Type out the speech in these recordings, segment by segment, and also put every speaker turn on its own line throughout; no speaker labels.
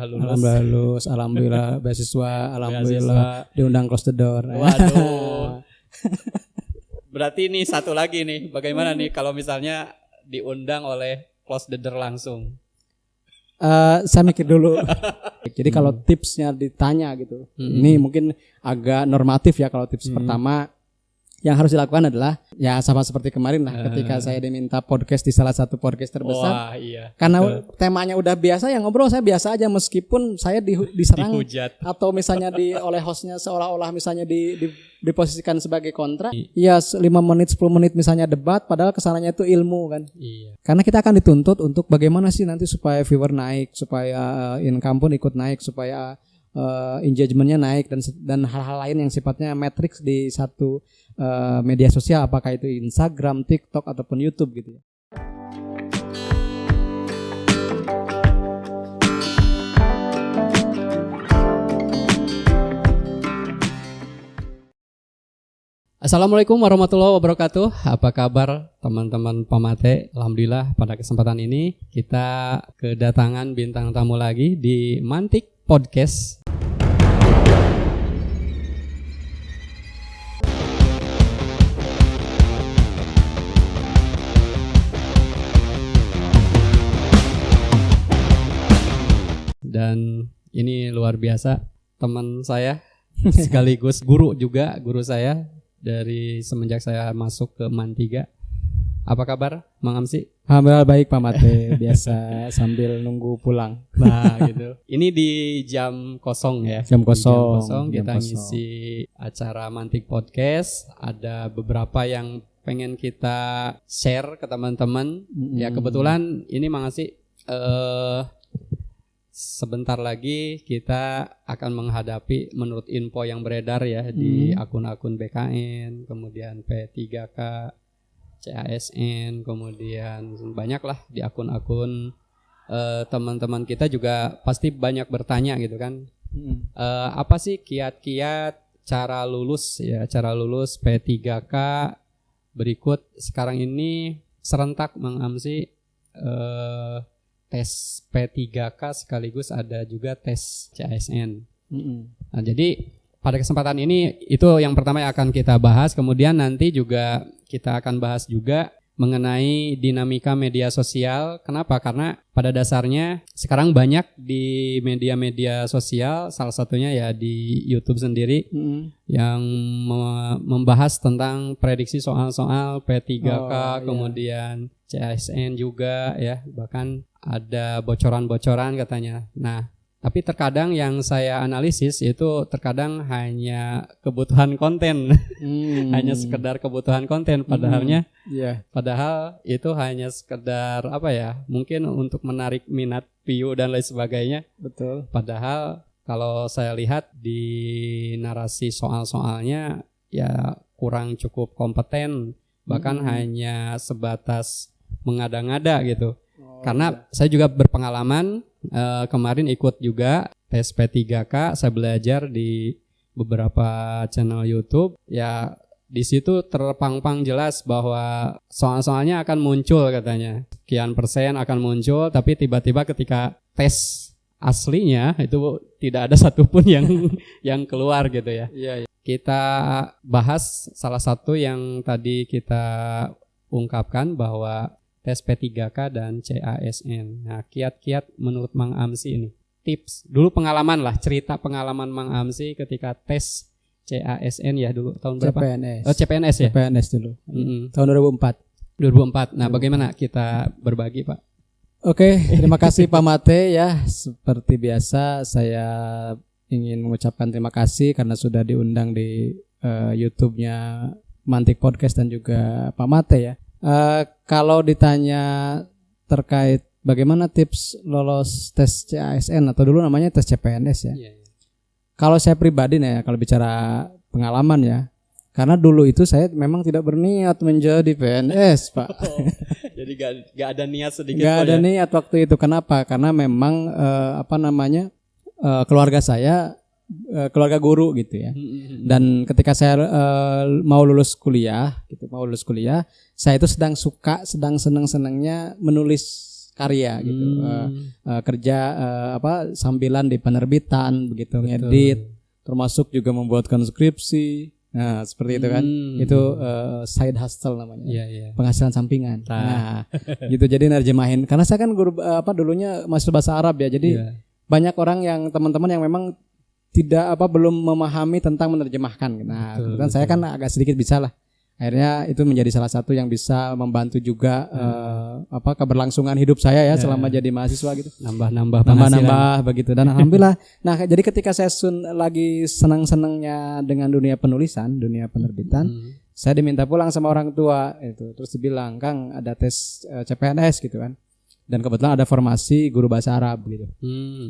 Alhamdulillah lulus, alhamdulillah beasiswa, alhamdulillah diundang close the door.
Waduh. Berarti ini satu lagi nih, bagaimana nih kalau misalnya diundang oleh close the door langsung?
Saya mikir dulu. Jadi kalau tipsnya ditanya gitu, ini mungkin agak normatif ya. Kalau tips pertama yang harus dilakukan adalah ya sama seperti kemarin lah, ketika saya diminta podcast di salah satu podcast terbesar.
Wah, iya.
Karena temanya udah biasa ya, ngobrol saya biasa aja meskipun saya diserang
Dihujat.
atau misalnya oleh hostnya seolah-olah misalnya diposisikan sebagai kontra. Iya, 5 menit 10 menit misalnya debat, padahal kesananya itu ilmu kan.
Iya.
Karena kita akan dituntut untuk bagaimana sih nanti supaya viewer naik, supaya income pun ikut naik, supaya engagementnya naik dan hal-hal lain yang sifatnya matriks di satu media sosial, apakah itu Instagram, TikTok ataupun YouTube gitu ya.
Assalamualaikum warahmatullahi wabarakatuh. Apa kabar teman-teman Pamate? Alhamdulillah pada kesempatan ini kita kedatangan bintang tamu lagi di Mantik Podcast. Dan ini luar biasa, teman saya sekaligus guru saya dari semenjak saya masuk ke MAN 3. Apa kabar Mang Amsi?
Alhamdulillah baik Pak Mate, biasa sambil nunggu pulang.
Nah gitu. Ini di jam kosong ya.
Jam kosong
Kita ngisi acara Mantik Podcast. Ada beberapa yang pengen kita share ke teman-teman. Ya kebetulan ini Mang Amsi sebentar lagi kita akan menghadapi menurut info yang beredar ya di akun-akun BKN, kemudian P3K, CASN, kemudian banyaklah di akun-akun teman-teman kita juga pasti banyak bertanya gitu kan. Apa sih kiat-kiat cara lulus P3K berikut sekarang ini serentak Mang Amsi, tes P3K sekaligus ada juga tes CASN. Nah, jadi pada kesempatan ini itu yang pertama yang akan kita bahas. Kemudian nanti juga kita akan bahas juga mengenai dinamika media sosial. Kenapa? Karena pada dasarnya sekarang banyak di media-media sosial, salah satunya ya di YouTube sendiri yang membahas tentang prediksi soal-soal P3K, kemudian CASN juga ya, bahkan ada bocoran-bocoran katanya. Nah, tapi terkadang yang saya analisis itu terkadang hanya kebutuhan konten, hanya sekedar kebutuhan konten. Padahal itu hanya sekedar apa ya? Mungkin untuk menarik minat view dan lain sebagainya.
Betul.
Padahal kalau saya lihat di narasi soal-soalnya ya kurang cukup kompeten, bahkan hanya sebatas mengada-ngada gitu. Karena saya juga berpengalaman kemarin ikut juga tes P3K, saya belajar di beberapa channel YouTube. Ya di situ terpang-pang jelas bahwa soal-soalnya akan muncul katanya. Sekian persen akan muncul, tapi tiba-tiba ketika tes aslinya itu tidak ada satupun yang keluar gitu ya.
Iya.
Kita bahas salah satu yang tadi kita ungkapkan bahwa tes P3K dan CASN. Nah, kiat-kiat menurut Mang Amsi ini. Tips, dulu pengalaman lah, cerita pengalaman Mang Amsi ketika tes CASN ya dulu tahun berapa?
CPNS.
Oh, CPNS ya?
CPNS dulu. Tahun 2004.
Nah, bagaimana kita berbagi, Pak?
Oke, terima kasih Pak Mate ya. Seperti biasa saya ingin mengucapkan terima kasih karena sudah diundang di YouTube-nya Mantik Podcast dan juga Pak Mate ya. Kalau ditanya terkait bagaimana tips lolos tes CASN atau dulu namanya tes CPNS ya. Kalau saya pribadi nih ya, kalau bicara pengalaman ya, karena dulu itu saya memang tidak berniat menjadi PNS Pak.
Jadi gak ada niat sedikit.
Gak ada niat waktu itu. Kenapa? Karena memang keluarga saya keluarga guru gitu ya. Dan ketika saya mau lulus kuliah, saya itu sedang seneng-senengnya menulis karya gitu. Kerja sambilan di penerbitan begitu, ngedit, termasuk juga membuatkan skripsi. Nah, seperti itu kan. Itu side hustle namanya. Penghasilan sampingan. Nah, gitu. Jadi nerjemahin. Karena saya kan guru dulunya mahasiswa bahasa Arab ya. Jadi banyak orang yang teman-teman yang memang tidak belum memahami tentang menerjemahkan. Nah, kebetulan saya kan agak sedikit bisa lah. Akhirnya itu menjadi salah satu yang bisa membantu juga keberlangsungan hidup saya ya selama jadi mahasiswa gitu.
Nambah
begitu. Dan alhamdulillah. Nah, jadi ketika saya lagi senang-senangnya dengan dunia penulisan, dunia penerbitan, saya diminta pulang sama orang tua itu. Terus dibilang, "Kang, ada tes CPNS gitu kan." Dan kebetulan ada formasi guru bahasa Arab gitu.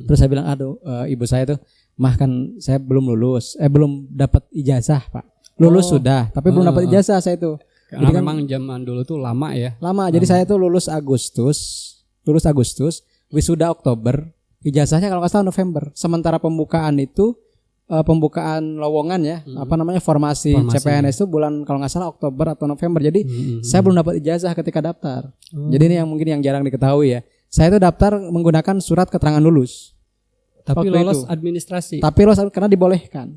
Terus saya bilang, "Aduh, ibu saya tuh, Mah kan saya belum lulus, belum dapat ijazah, Pak. Lulus sudah, tapi belum dapat ijazah saya itu."
Karena jadi memang zaman dulu tuh lama ya.
Lama. Jadi saya tuh lulus Agustus, wisuda Oktober, ijazahnya kalau nggak salah November. Sementara pembukaan itu pembukaan lowongan ya, formasi CPNS itu bulan kalau nggak salah Oktober atau November. Jadi saya belum dapat ijazah ketika daftar. Jadi ini yang mungkin yang jarang diketahui ya. Saya itu daftar menggunakan surat keterangan lulus.
Tapi lolos administrasi.
Tapi lolos karena dibolehkan.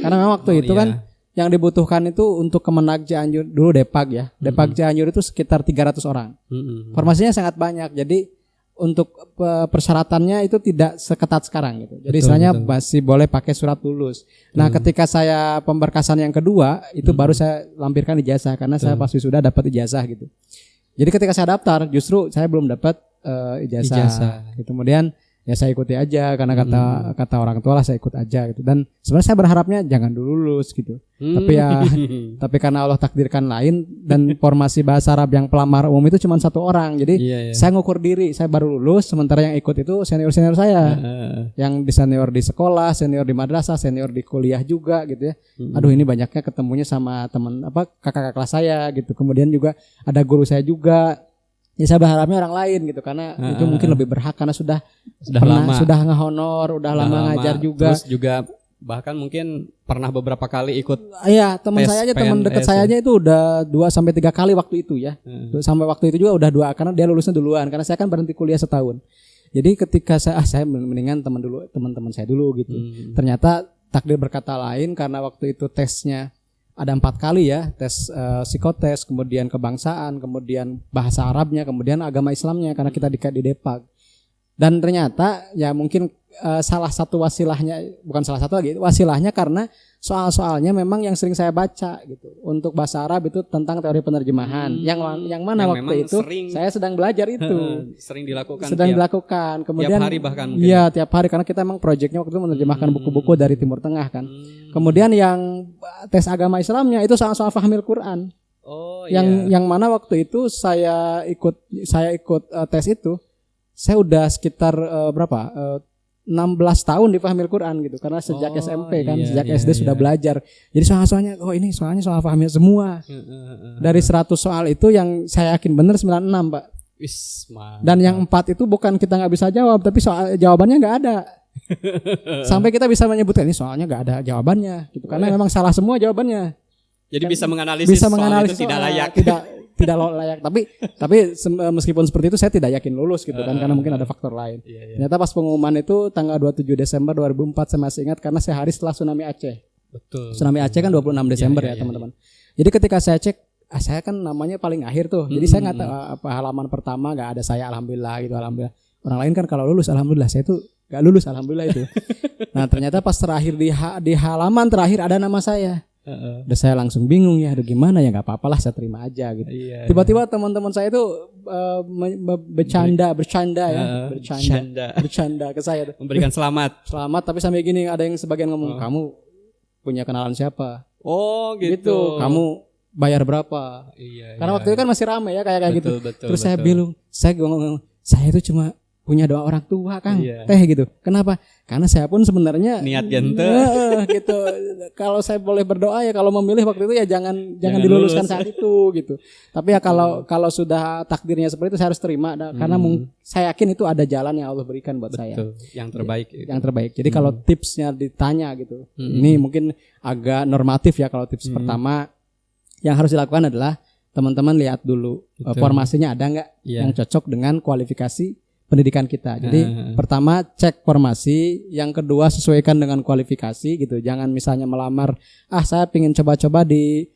Karena memang waktu itu kan yang dibutuhkan itu untuk Kemenag Cianjur dulu Depag ya. Depag Cianjur itu sekitar 300 orang. Formasinya sangat banyak. Jadi untuk persyaratannya itu tidak seketat sekarang gitu. Jadi istilahnya masih boleh pakai surat lulus. Nah, ketika saya pemberkasan yang kedua itu baru saya lampirkan ijazah karena saya pas wisuda dapat ijazah gitu. Jadi ketika saya daftar justru saya belum dapat ijazah. Gitu. Kemudian ya saya ikuti aja karena kata orang tua lah, saya ikut aja gitu. Dan sebenarnya saya berharapnya jangan dulu lulus gitu. Tapi karena Allah takdirkan lain dan formasi bahasa Arab yang pelamar umum itu cuma 1 orang. Jadi saya ngukur diri, saya baru lulus, sementara yang ikut itu senior-senior saya. Yang senior di sekolah, senior di madrasah, senior di kuliah juga gitu ya. Aduh, ini banyaknya ketemunya sama teman kakak-kakak kelas saya gitu. Kemudian juga ada guru saya juga. Ya saya berharapnya orang lain gitu karena itu mungkin lebih berhak karena sudah ngehonor, udah lama ngajar juga.
Terus juga bahkan mungkin pernah beberapa kali ikut.
Iya, teman dekat saya aja itu udah 2 sampai 3 kali waktu itu ya. Sampai waktu itu juga udah 2 karena dia lulusnya duluan karena saya kan berhenti kuliah setahun. Jadi ketika saya mendingan teman-teman saya dulu gitu. Ternyata takdir berkata lain karena waktu itu tesnya ada 4 kali ya, tes psikotes, kemudian kebangsaan, kemudian bahasa Arabnya, kemudian agama Islamnya karena kita di Depag. Dan ternyata ya mungkin salah satu wasilahnya, bukan salah satu lagi, wasilahnya karena soal-soalnya memang yang sering saya baca gitu. Untuk bahasa Arab itu tentang teori penerjemahan. Yang mana waktu itu saya sedang belajar itu.
Sering dilakukan.
Kemudian
tiap hari bahkan mungkin.
Iya, tiap hari karena kita memang proyeknya waktu itu menerjemahkan buku-buku dari Timur Tengah kan. Kemudian yang tes agama Islamnya itu soal-soal fahmil Quran. Yang mana waktu itu saya ikut tes itu, saya udah sekitar 16 tahun di fahmil Quran gitu karena sejak SMP kan, sejak SD sudah belajar. Jadi soalnya ini soalnya soal fahmil semua. Dari 100 soal itu yang saya yakin benar 96, Pak. Dan yang 4 itu bukan kita nggak bisa jawab, tapi soal jawabannya nggak ada. Sampai kita bisa menyebutkan ini soalnya nggak ada jawabannya gitu karena memang salah semua jawabannya.
Jadi bisa menganalisis soal itu tidak layak.
Tidak layak, tapi meskipun seperti itu saya tidak yakin lulus gitu kan karena mungkin ada faktor lain. Ternyata pas pengumuman itu tanggal 27 Desember 2004 saya masih ingat karena sehari setelah tsunami Aceh.
Betul.
Tsunami Aceh kan 26 Desember ya teman-teman. Jadi ketika saya cek, saya kan namanya paling akhir tuh. Jadi saya nggak tahu halaman pertama nggak ada saya, alhamdulillah gitu, alhamdulillah. Orang lain kan kalau lulus alhamdulillah, saya tuh nggak lulus alhamdulillah itu. Nah ternyata pas terakhir di halaman terakhir ada nama saya. Udah saya langsung bingung ya, aduh gimana ya, nggak apa-apalah saya terima aja gitu. Tiba-tiba teman-teman saya itu bercanda ke saya tuh.
Memberikan selamat
tapi sampai gini ada yang sebagian ngomong, kamu punya kenalan siapa?
Oh gitu.
Kamu bayar berapa? Karena waktu itu kan masih ramai ya kayak gitu. Terus saya bingung, saya ngomong, saya itu cuma punya doa orang tua Kang, gitu. Kenapa? Karena saya pun sebenarnya
niat gente
gitu. Kalau saya boleh berdoa ya kalau memilih waktu itu ya jangan diluluskan saat itu gitu. Tapi ya kalau sudah takdirnya seperti itu saya harus terima karena saya yakin itu ada jalan yang Allah berikan buat saya.
Yang terbaik.
Yang terbaik. Jadi kalau tipsnya ditanya gitu. Ini mungkin agak normatif ya kalau tips pertama yang harus dilakukan adalah teman-teman lihat dulu formasinya ada nggak yang cocok dengan kualifikasi pendidikan kita. Jadi pertama cek formasi, yang kedua sesuaikan dengan kualifikasi gitu. Jangan misalnya melamar, saya pengen coba-coba di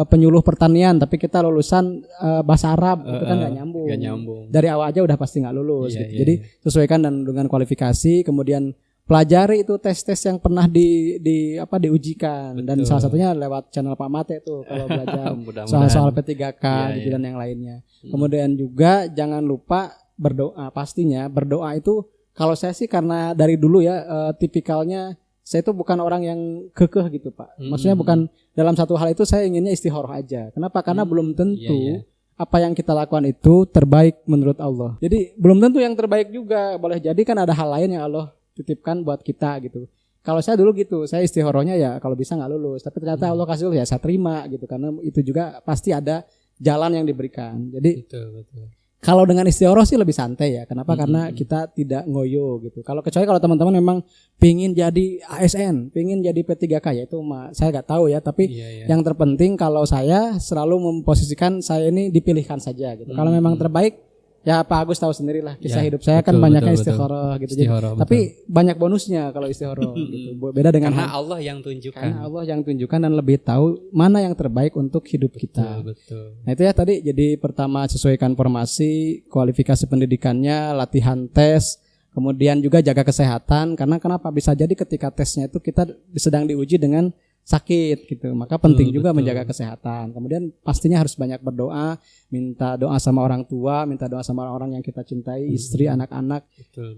penyuluh pertanian, tapi kita lulusan bahasa Arab, itu kan nggak nyambung. Dari awal aja udah pasti nggak lulus. Gitu. Jadi sesuaikan dengan kualifikasi, kemudian pelajari itu tes-tes yang pernah diujikan. Betul. Dan salah satunya lewat channel Pak Mate tuh kalau belajar soal-soal P3K gitu dan yang lainnya. Kemudian juga jangan lupa berdoa. Pastinya berdoa itu kalau saya sih karena dari dulu ya tipikalnya saya itu bukan orang yang kekeh gitu Pak. Maksudnya bukan dalam satu hal itu saya inginnya istikharah aja. Kenapa? Karena belum tentu apa yang kita lakukan itu terbaik menurut Allah. Jadi belum tentu yang terbaik juga. Boleh jadi kan ada hal lain yang Allah titipkan buat kita gitu. Kalau saya dulu gitu, saya istikharahnya ya kalau bisa nggak lulus. Tapi ternyata Allah kasih lulus ya saya terima gitu. Karena itu juga pasti ada jalan yang diberikan. Jadi betul. Kalau dengan istikharah sih lebih santai ya. Kenapa? Karena kita tidak ngoyo gitu. Kecuali kalau teman-teman memang pingin jadi ASN, pingin jadi P3K ya itu saya nggak tahu ya. Tapi yang terpenting kalau saya selalu memposisikan saya ini dipilihkan saja gitu. Kalau memang terbaik ya Pak Agus tahu sendirilah kisah hidup saya kan banyaknya istikharah gitu. Jadi, tapi banyak bonusnya kalau istikharah gitu. Beda dengan
karena Allah yang tunjukkan.
Karena Allah yang tunjukkan dan lebih tahu mana yang terbaik untuk hidup kita. Betul. Nah itu ya tadi jadi pertama sesuaikan formasi, kualifikasi pendidikannya, latihan tes, kemudian juga jaga kesehatan. Karena kenapa bisa jadi ketika tesnya itu kita sedang diuji dengan sakit gitu, maka penting juga menjaga kesehatan. Kemudian pastinya harus banyak berdoa, minta doa sama orang tua, minta doa sama orang yang kita cintai, istri, anak-anak,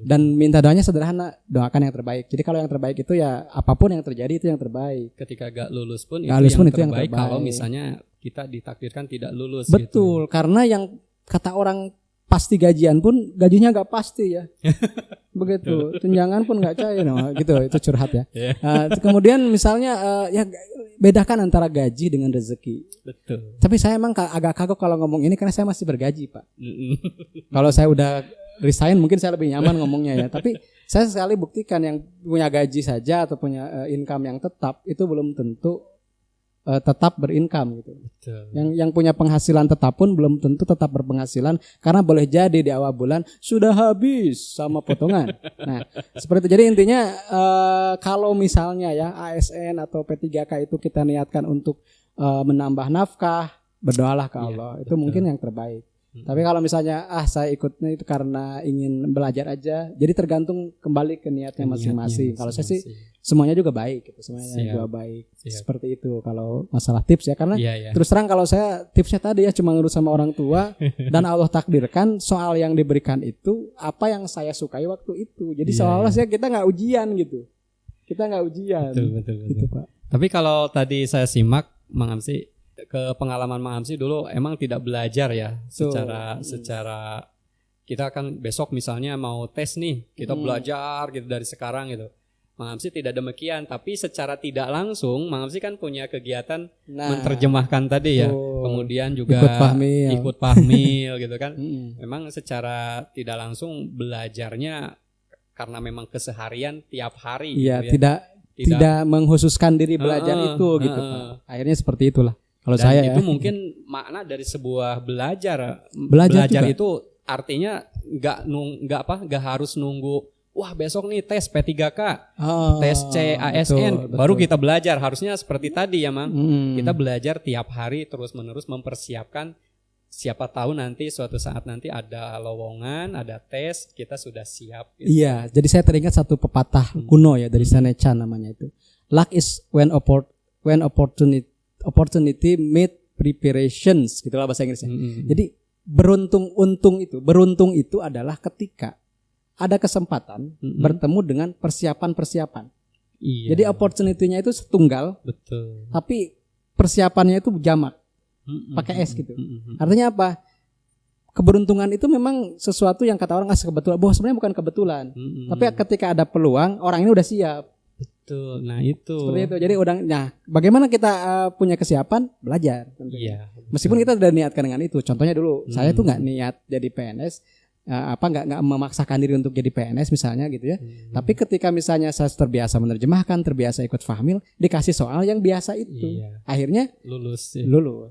dan minta doanya sederhana, doakan yang terbaik. Jadi kalau yang terbaik itu ya apapun yang terjadi itu yang terbaik.
Ketika gak lulus pun itu yang terbaik. Kalau misalnya kita ditakdirkan tidak lulus.
Betul, gitu. Karena yang kata orang pasti gajian pun gajinya gak pasti ya. Begitu, tunjangan pun nggak cair, gitu itu curhat ya. Kemudian misalnya ya bedakan antara gaji dengan rezeki. Betul. Tapi saya emang agak kagok kalau ngomong ini karena saya masih bergaji Pak. Kalau saya udah resign mungkin saya lebih nyaman ngomongnya ya. Tapi saya sekali buktikan yang punya gaji saja atau punya income yang tetap itu belum tentu tetap berincome gitu. Betul. Yang punya penghasilan tetap pun belum tentu tetap berpenghasilan karena boleh jadi di awal bulan sudah habis sama potongan. Nah, seperti itu. Jadi intinya kalau misalnya ya ASN atau P3K itu kita niatkan untuk menambah nafkah, berdoalah ke Allah. Itu mungkin yang terbaik. Tapi kalau misalnya saya ikutnya itu karena ingin belajar aja, jadi tergantung kembali ke niatnya masing-masing. Kalau saya sih semuanya juga baik gitu, semuanya juga baik. Seperti itu kalau masalah tips ya, karena terus terang kalau saya tipsnya tadi ya cuma ngurus sama orang tua dan Allah takdirkan soal yang diberikan itu apa yang saya sukai waktu itu. Jadi seolah-olah kita nggak ujian gitu, kita nggak ujian. Betul. Gitu, Pak.
Tapi kalau tadi saya simak Mang Amsi, ke pengalaman Mang Amsi dulu emang tidak belajar ya secara kita kan besok misalnya mau tes nih kita belajar gitu dari sekarang gitu. Mang Amsi tidak demikian, tapi secara tidak langsung Mang Amsi kan punya kegiatan menerjemahkan tadi ya, kemudian juga ikut pahmil gitu kan. Memang secara tidak langsung belajarnya karena memang keseharian tiap hari.
Iya, gitu ya. Tidak mengkhususkan diri belajar itu gitu Pak. Akhirnya seperti itulah. Kalau saya
itu mungkin makna dari sebuah belajar itu artinya nggak harus nunggu wah besok nih tes P3K, tes CASN baru kita belajar. Harusnya seperti tadi ya Mang, kita belajar tiap hari terus menerus mempersiapkan. Siapa tahu nanti suatu saat nanti ada lowongan, ada tes, kita sudah siap.
Gitu. Iya, jadi saya teringat satu pepatah kuno ya dari Seneca namanya itu. Luck is when opportunity meet preparations, gitulah bahasa Inggrisnya. Jadi beruntung itu adalah ketika ada kesempatan bertemu dengan persiapan-persiapan. Iya. Jadi opportunity-nya itu setunggal, betul. Tapi persiapannya itu jamak, pakai S gitu. Artinya apa? Keberuntungan itu memang sesuatu yang kata orang kebetulan. Bahwa sebenarnya bukan kebetulan, tapi ketika ada peluang, orang ini udah siap.
Betul. Nah itu.
Seperti itu. Jadi bagaimana kita punya kesiapan belajar? Iya. Meskipun kita udah niatkan dengan itu. Contohnya dulu, saya tuh nggak niat jadi PNS. nggak memaksakan diri untuk jadi PNS misalnya gitu ya. Tapi ketika misalnya saya terbiasa menerjemahkan, terbiasa ikut fahmil, dikasih soal yang biasa itu, akhirnya lulus.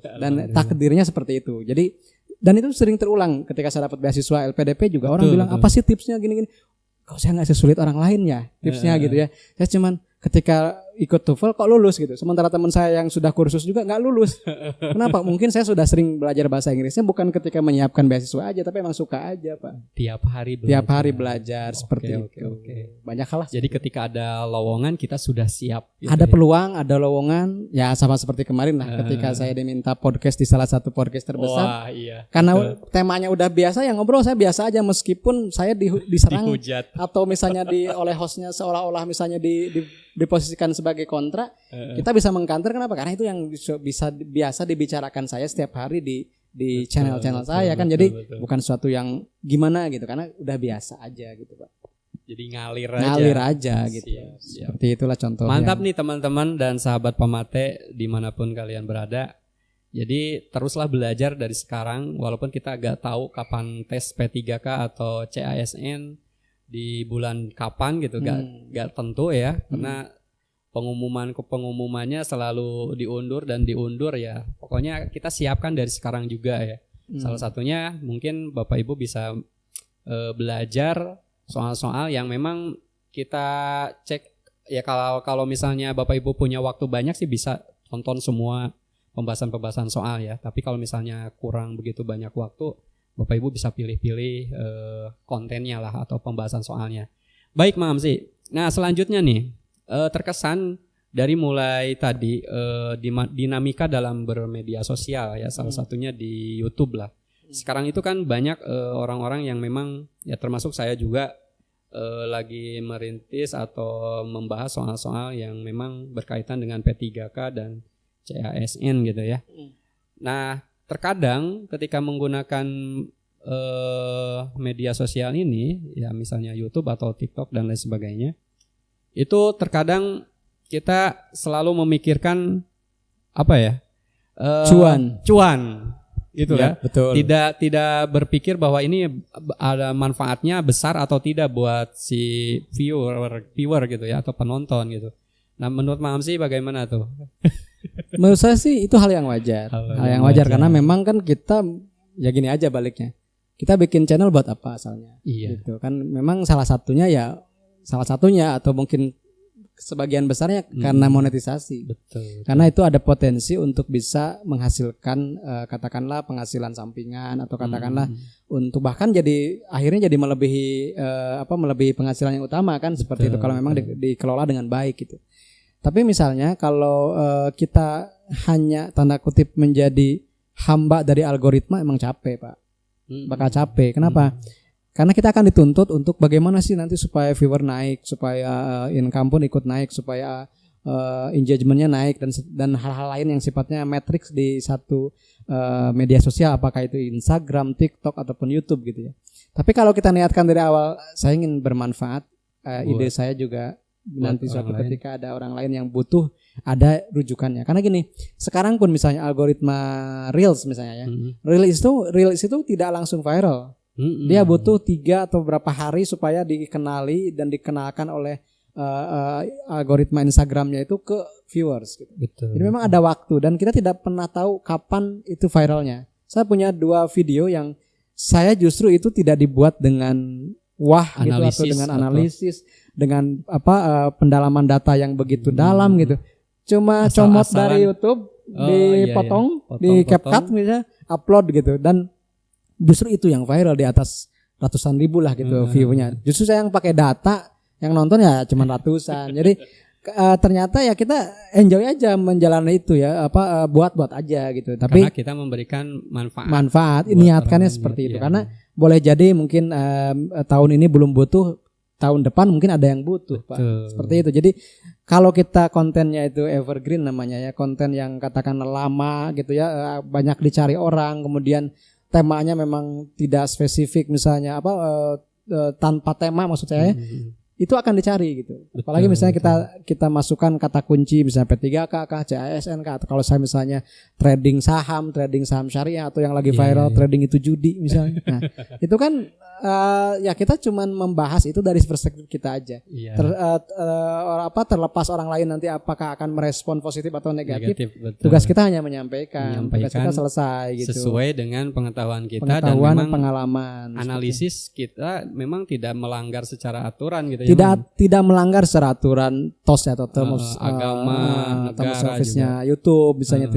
Dan takdirnya seperti itu. Jadi dan itu sering terulang ketika saya dapat beasiswa LPDP juga orang bilang apa sih tipsnya gini-gini. Kok saya nggak sesulit orang lain ya tipsnya gitu ya. Saya cuman ketika ikut TOEFL kok lulus gitu. Sementara teman saya yang sudah kursus juga nggak lulus. Kenapa? Mungkin saya sudah sering belajar bahasa Inggrisnya bukan ketika menyiapkan beasiswa aja, tapi emang suka aja Pak.
Tiap hari belajar
seperti itu. Banyak hal lah.
Jadi ketika ada lowongan kita sudah siap.
Gitu ada peluang, ada lowongan. Ya sama seperti kemarin lah ketika saya diminta podcast di salah satu podcast terbesar. Karena temanya udah biasa ya ngobrol saya biasa aja meskipun saya diserang
dihujat.
Atau misalnya oleh hostnya seolah-olah misalnya diposisikan sebagai kontra, kita bisa mengcounter. Kenapa? Karena itu yang biasa dibicarakan saya setiap hari di channel-channel saya kan. Jadi bukan sesuatu yang gimana gitu, karena udah biasa aja gitu Pak.
Jadi ngalir
aja gitu. Siap. Seperti itulah contohnya.
Mantap nih teman-teman dan sahabat Pamate dimanapun kalian berada. Jadi teruslah belajar dari sekarang, walaupun kita agak tahu kapan tes P3K atau CASN di bulan kapan gitu, gak tentu ya, karena pengumumannya selalu diundur ya. Pokoknya kita siapkan dari sekarang juga ya. Salah satunya mungkin Bapak Ibu bisa belajar soal-soal yang memang kita cek ya. Kalau misalnya Bapak Ibu punya waktu banyak sih bisa tonton semua pembahasan soal ya. Tapi kalau misalnya kurang begitu banyak waktu, Bapak Ibu bisa pilih-pilih kontennya lah atau pembahasan soalnya. Baik Mam sih. Nah selanjutnya nih, terkesan dari mulai tadi dinamika dalam bermedia sosial ya, salah satunya di YouTube lah. Sekarang itu kan banyak orang-orang yang memang ya termasuk saya juga lagi merintis atau membahas soal-soal yang memang berkaitan dengan P3K dan CASN gitu ya. Nah terkadang ketika menggunakan media sosial ini ya, misalnya YouTube atau TikTok dan lain sebagainya, itu terkadang kita selalu memikirkan apa ya, cuan gitu ya.
Betul.
Tidak berpikir bahwa ini ada manfaatnya besar atau tidak buat si viewer gitu ya, atau penonton gitu. Nah menurut Mam sih bagaimana tuh?
Menurut saya sih itu hal yang wajar. Hal yang wajar karena memang kan kita ya gini aja baliknya. Kita bikin channel buat apa asalnya? Gitu kan, memang salah satunya atau mungkin sebagian besarnya karena monetisasi.
Betul.
Karena itu ada potensi untuk bisa menghasilkan katakanlah penghasilan sampingan atau katakanlah untuk bahkan jadi akhirnya jadi melebihi penghasilan yang utama kan. Seperti itu kalau memang dikelola dengan baik gitu. Tapi misalnya kalau kita hanya tanda kutip menjadi hamba dari algoritma, emang capek Pak. Bakal capek. Kenapa? Karena kita akan dituntut untuk bagaimana sih nanti supaya viewer naik, supaya income pun ikut naik, supaya engagementnya naik dan hal-hal lain yang sifatnya matriks di satu media sosial, apakah itu Instagram, TikTok ataupun YouTube gitu ya. Tapi kalau kita niatkan dari awal, saya ingin bermanfaat, ide saya juga nanti suatu ketika ada orang lain yang butuh ada rujukannya. Karena gini, sekarang pun misalnya algoritma Reels misalnya ya, Reels itu tidak langsung viral. Dia butuh 3 atau berapa hari supaya dikenali dan dikenalkan oleh algoritma Instagramnya itu ke viewers gitu.
Betul.
Jadi memang ada waktu dan kita tidak pernah tahu kapan itu viralnya. Saya punya 2 video yang saya justru itu tidak dibuat dengan gitu atau dengan analisis, dengan pendalaman data yang begitu dalam gitu. Cuma comot dari YouTube, dipotong, di CapCut misalnya, upload gitu, dan justru itu yang viral di atas ratusan ribu lah gitu view-nya. Justru saya yang pakai data, yang nonton ya cuma ratusan. Jadi ternyata ya kita enjoy aja menjalani itu ya, buat aja gitu. Tapi
karena kita memberikan
manfaat niatkannya seperti itu. Karena boleh jadi mungkin tahun ini belum butuh, tahun depan mungkin ada yang butuh. Betul. Pak. Seperti itu. Jadi kalau kita kontennya itu evergreen namanya ya, konten yang katakanlah lama gitu ya, banyak dicari orang, kemudian temanya memang tidak spesifik misalnya tanpa tema maksud saya, itu akan dicari gitu.
Betul.
Apalagi misalnya kita masukkan kata kunci misalnya P3K kah, CASN kah, atau kalau saya misalnya trading saham syariah, atau yang lagi viral trading itu judi misalnya. Nah, itu kan ya kita cuman membahas itu dari perspektif kita aja. Terlepas orang lain nanti apakah akan merespon positif atau negatif. Tugas kita hanya menyampaikan. Tugas kita selesai gitu.
Sesuai dengan pengetahuan kita dan memang
pengalaman.
Analisis kita memang tidak melanggar secara aturan gitu
Tidak melanggar secara aturan TOS atau terms
agama,
terms service-nya YouTube misalnya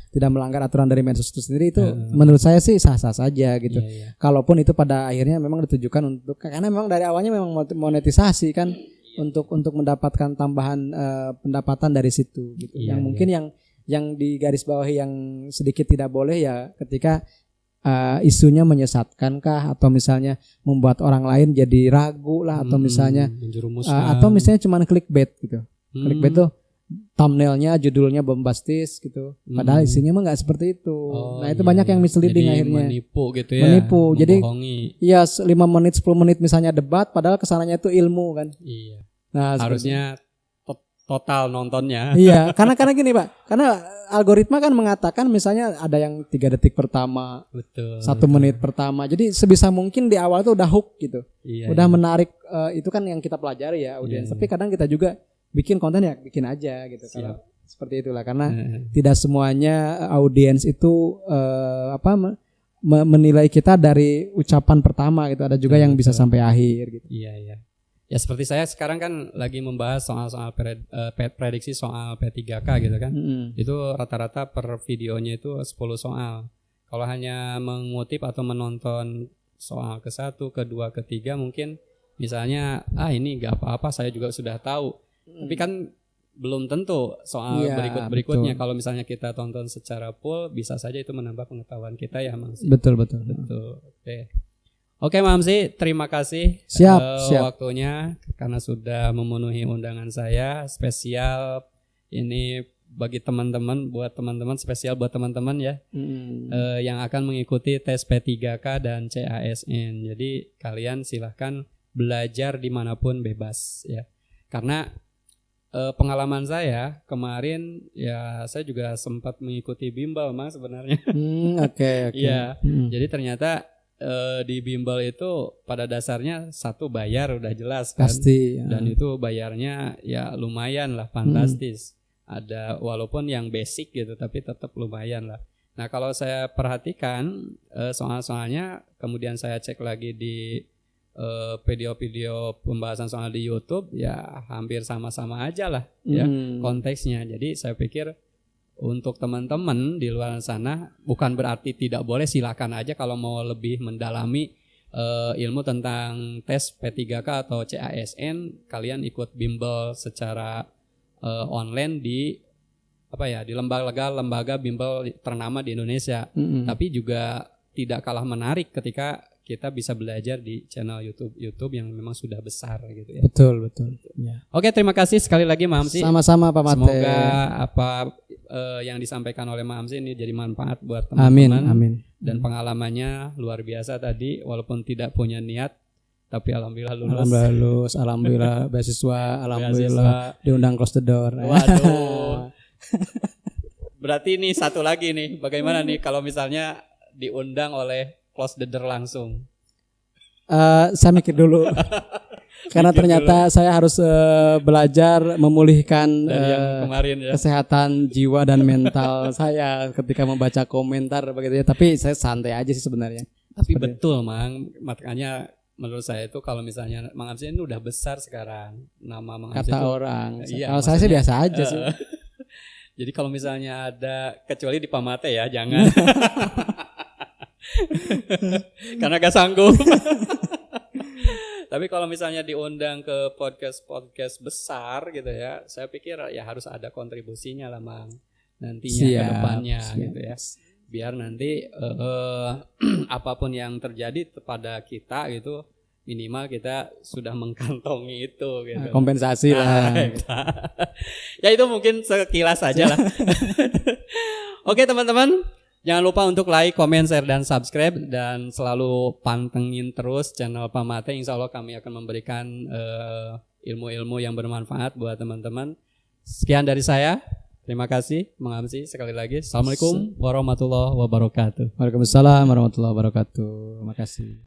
tidak melanggar aturan dari medsos itu sendiri, itu menurut saya sih sah-sah saja gitu. Kalaupun itu pada akhirnya memang ditujukan untuk, karena memang dari awalnya memang monetisasi kan, untuk mendapatkan tambahan pendapatan dari situ gitu. Mungkin yang digarisbawahi yang sedikit tidak boleh ya ketika isunya menyesatkan kah, atau misalnya membuat orang lain jadi ragu lah, atau misalnya cuman clickbait gitu. Clickbait tuh thumbnailnya, judulnya bombastis gitu. Padahal isinya mah nggak seperti itu. Nah itu banyak yang misleading, jadi akhirnya
menipu gitu ya.
Menipu. Jadi iya 5 menit 10 menit misalnya debat, padahal kesananya itu ilmu kan.
Iya.
Nah
harusnya total nontonnya.
Iya, karena gini Pak. Karena algoritma kan mengatakan misalnya ada yang 3 detik pertama, 1 menit pertama. Jadi sebisa mungkin di awal tuh udah hook gitu. Udah menarik, itu kan yang kita pelajari ya audiens. Tapi kadang kita juga bikin konten ya bikin aja gitu. Kalau seperti itulah, karena tidak semuanya audiens itu menilai kita dari ucapan pertama gitu. Ada juga yang bisa sampai akhir gitu.
Iya. Ya seperti saya sekarang kan lagi membahas soal prediksi soal P3K gitu kan. Itu rata-rata per videonya itu 10 soal. Kalau hanya mengutip atau menonton soal ke-1, ke-2, ke-3 mungkin misalnya ini gak apa-apa, saya juga sudah tahu. Tapi kan belum tentu soal berikutnya. Kalau misalnya kita tonton secara full, bisa saja itu menambah pengetahuan kita ya, Mang.
Betul.
Oke, Mamsi, terima kasih
siap.
Waktunya karena sudah memenuhi undangan saya. Spesial ini bagi teman-teman, spesial buat teman-teman ya, yang akan mengikuti tes P3K dan CASN. Jadi kalian silahkan belajar dimanapun bebas ya. Karena pengalaman saya kemarin ya, saya juga sempat mengikuti bimbel Mang sebenarnya.
Oke.
Iya. Jadi ternyata di bimbel itu pada dasarnya satu bayar udah jelas kan.
Pasti.
Dan itu bayarnya ya lumayan lah, fantastis. Ada walaupun yang basic gitu tapi tetap lumayan lah. Nah, kalau saya perhatikan soal-soalnya, kemudian saya cek lagi di video-video pembahasan soal di YouTube, ya hampir sama-sama aja lah ya konteksnya. Jadi saya pikir untuk teman-teman di luar sana bukan berarti tidak boleh, silakan aja kalau mau lebih mendalami ilmu tentang tes P3K atau CASN, kalian ikut bimbel secara online di lembaga bimbel ternama di Indonesia. Tapi juga tidak kalah menarik ketika kita bisa belajar di channel YouTube yang memang sudah besar gitu ya.
Betul. Ya.
Oke, terima kasih sekali lagi Mam Hamsi.
Sama-sama Pak Mate.
Semoga apa yang disampaikan oleh Mam Hamsi ini jadi manfaat buat teman-teman.
Amin.
Dan pengalamannya luar biasa tadi, walaupun tidak punya niat, tapi alhamdulillah lulus.
Alhamdulillah beasiswa, alhamdulillah diundang close the door.
Waduh. Berarti ini satu lagi nih, bagaimana nih kalau misalnya diundang oleh close the door langsung?
Saya mikir dulu. Karena ternyata saya harus belajar memulihkan kesehatan jiwa dan mental saya ketika membaca komentar begitu ya. Tapi saya santai aja sih sebenarnya.
Tapi betul Mang, makanya menurut saya itu kalau misalnya Mang Hamsi ini udah besar sekarang, nama Mang Hamsi
kata
itu,
orang.
Iya,
kalau saya sih biasa aja sih.
Jadi kalau misalnya ada, kecuali di Pamate ya, jangan. Karena gak sanggup. Tapi kalau misalnya diundang ke podcast besar gitu ya, saya pikir ya harus ada kontribusinya lah Mang, nantinya ke depannya gitu ya. Biar nanti apapun yang terjadi kepada kita gitu, minimal kita sudah mengkantongi itu gitu.
Kompensasi lah.
Ya itu mungkin sekilas saja lah. Oke teman-teman, jangan lupa untuk like, comment, share, dan subscribe. Dan selalu pantengin terus channel Pamate. Insya Allah kami akan memberikan ilmu-ilmu yang bermanfaat buat teman-teman. Sekian dari saya. Terima kasih Mang Hamsi sekali lagi. Assalamualaikum warahmatullahi wabarakatuh.
Waalaikumsalam warahmatullahi wabarakatuh. Terima kasih.